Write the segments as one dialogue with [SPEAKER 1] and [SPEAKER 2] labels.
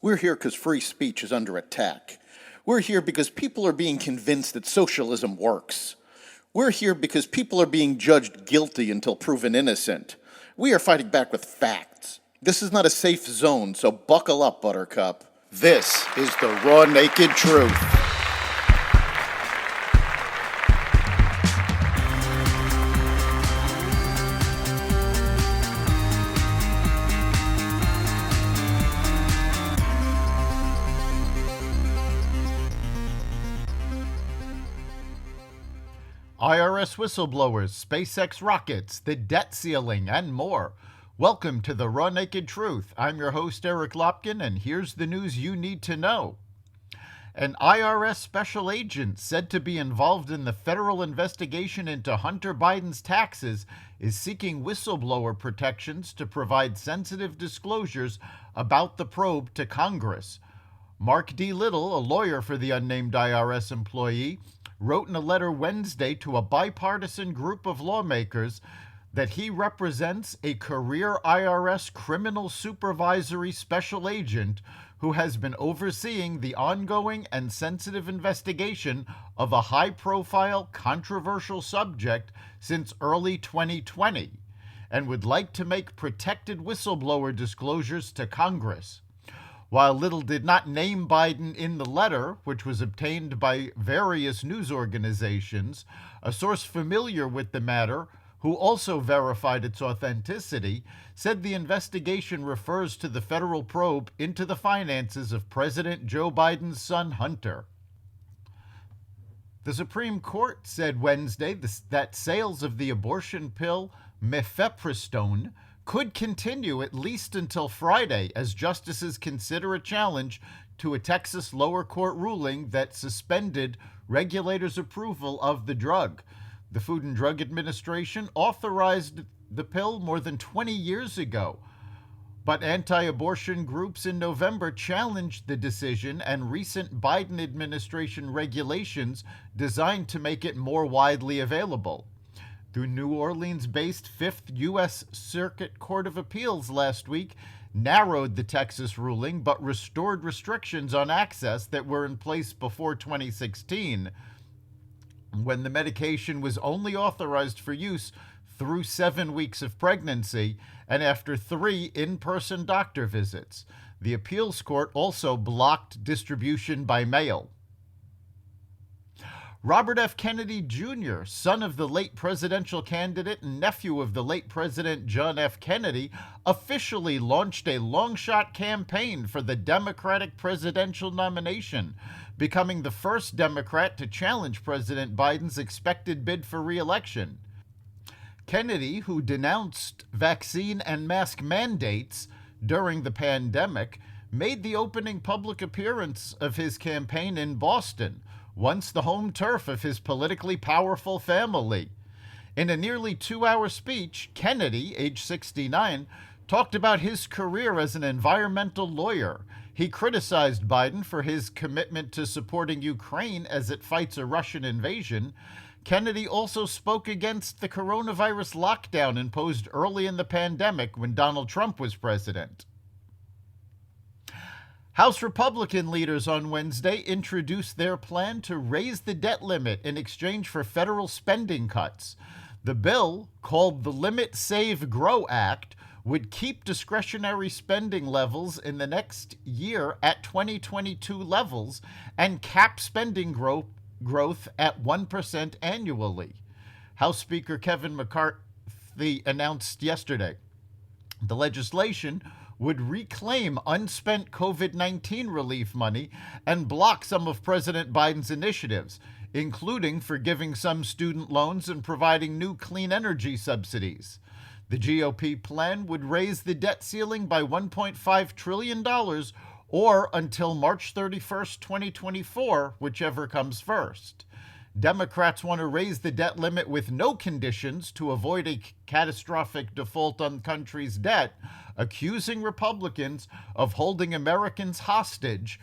[SPEAKER 1] We're here because free speech is under attack. We're here because people are being convinced that socialism works. We're here because people are being judged guilty until proven innocent. We are fighting back with facts. This is not a safe zone, so buckle up, Buttercup. This is the raw, naked truth.
[SPEAKER 2] IRS whistleblowers, SpaceX rockets, the debt ceiling, and more. Welcome to the Raw Naked Truth. I'm your host, Eric Lopkin, and here's the news you need to know. An IRS special agent said to be involved in the federal investigation into Hunter Biden's taxes is seeking whistleblower protections to provide sensitive disclosures about the probe to Congress. Mark D. Little, a lawyer for the unnamed IRS employee, wrote in a letter Wednesday to a bipartisan group of lawmakers that he represents a career IRS criminal supervisory special agent who has been overseeing the ongoing and sensitive investigation of a high-profile, controversial subject since early 2020 and would like to make protected whistleblower disclosures to Congress. While Little did not name Biden in the letter, which was obtained by various news organizations, a source familiar with the matter, who also verified its authenticity, said the investigation refers to the federal probe into the finances of President Joe Biden's son, Hunter. The Supreme Court said Wednesday that sales of the abortion pill mifepristone could continue at least until Friday as justices consider a challenge to a Texas lower court ruling that suspended regulators' approval of the drug. The Food and Drug Administration authorized the pill more than 20 years ago, but anti-abortion groups in November challenged the decision and recent Biden administration regulations designed to make it more widely available. The New Orleans-based 5th U.S. Circuit Court of Appeals last week narrowed the Texas ruling but restored restrictions on access that were in place before 2016, when the medication was only authorized for use through 7 weeks of pregnancy and after 3 in-person doctor visits. The appeals court also blocked distribution by mail. Robert F. Kennedy Jr., son of the late presidential candidate and nephew of the late President John F. Kennedy, officially launched a long-shot campaign for the Democratic presidential nomination, becoming the first Democrat to challenge President Biden's expected bid for re-election. Kennedy, who denounced vaccine and mask mandates during the pandemic, made the opening public appearance of his campaign in Boston, once the home turf of his politically powerful family. In a nearly 2-hour speech, Kennedy, age 69, talked about his career as an environmental lawyer. He criticized Biden for his commitment to supporting Ukraine as it fights a Russian invasion. Kennedy also spoke against the coronavirus lockdown imposed early in the pandemic when Donald Trump was president. House Republican leaders on Wednesday introduced their plan to raise the debt limit in exchange for federal spending cuts. The bill, called the Limit Save Grow Act, would keep discretionary spending levels in the next year at 2022 levels and cap spending growth at 1% annually, House Speaker Kevin McCarthy announced yesterday. The legislation would reclaim unspent COVID-19 relief money and block some of President Biden's initiatives, including forgiving some student loans and providing new clean energy subsidies. The GOP plan would raise the debt ceiling by $1.5 trillion or until March 31st, 2024, whichever comes first. Democrats want to raise the debt limit with no conditions to avoid a catastrophic default on the country's debt, accusing Republicans of holding Americans hostage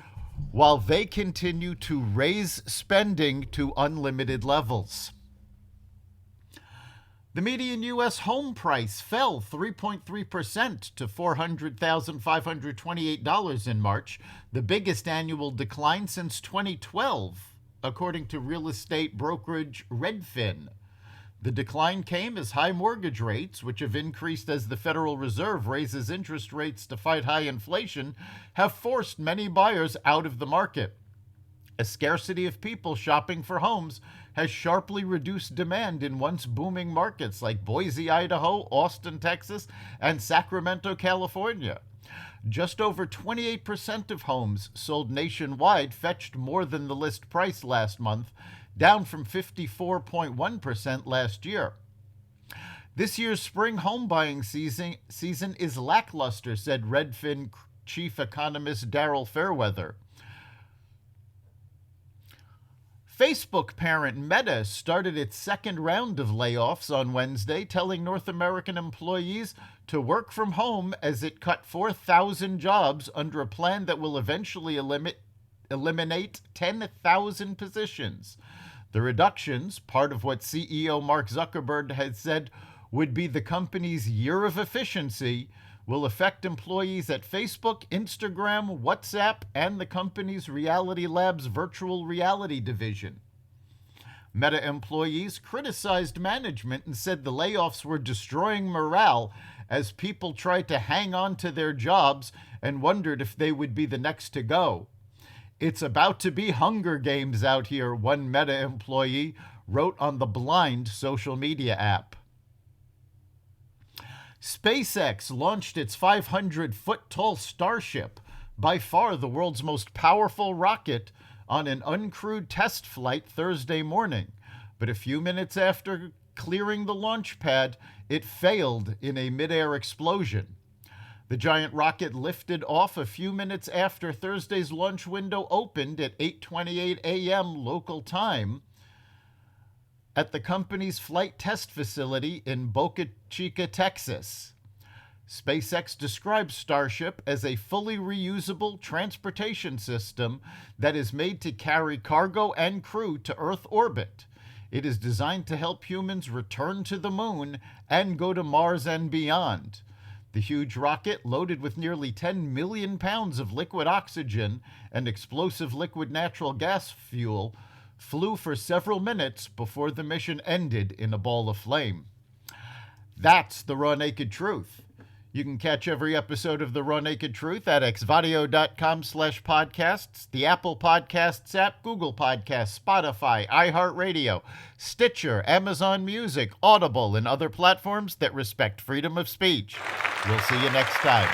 [SPEAKER 2] while they continue to raise spending to unlimited levels. The median U.S. home price fell 3.3% to $400,528 in March, the biggest annual decline since 2012, according to real estate brokerage Redfin. The decline came as high mortgage rates, which have increased as the Federal Reserve raises interest rates to fight high inflation, have forced many buyers out of the market. A scarcity of people shopping for homes has sharply reduced demand in once booming markets like Boise, Idaho, Austin, Texas, and Sacramento, California. Just over 28% of homes sold nationwide fetched more than the list price last month, down from 54.1% last year. This year's spring home buying season is lackluster, said Redfin chief economist Darryl Fairweather. Facebook parent Meta started its second round of layoffs on Wednesday, telling North American employees to work from home as it cut 4,000 jobs under a plan that will eventually eliminate 10,000 positions. The reductions, part of what CEO Mark Zuckerberg had said would be the company's year of efficiency, will affect employees at Facebook, Instagram, WhatsApp, and the company's Reality Labs virtual reality division. Meta employees criticized management and said the layoffs were destroying morale as people tried to hang on to their jobs and wondered if they would be the next to go. "It's about to be Hunger Games out here," one Meta employee wrote on the Blind social media app. SpaceX launched its 500-foot-tall Starship, by far the world's most powerful rocket, on an uncrewed test flight Thursday morning. But a few minutes after clearing the launch pad, it failed in a mid-air explosion. The giant rocket lifted off a few minutes after Thursday's launch window opened at 8:28 a.m. local time at the company's flight test facility in Boca Chica, Texas. SpaceX describes Starship as a fully reusable transportation system that is made to carry cargo and crew to Earth orbit. It is designed to help humans return to the moon and go to Mars and beyond. The huge rocket, loaded with nearly 10 million pounds of liquid oxygen and explosive liquid natural gas fuel, flew for several minutes before the mission ended in a ball of flame. That's the Raw Naked Truth. You can catch every episode of The Raw Naked Truth at xvadio.com/podcasts, the Apple Podcasts app, Google Podcasts, Spotify, iHeartRadio, Stitcher, Amazon Music, Audible, and other platforms that respect freedom of speech. We'll see you next time.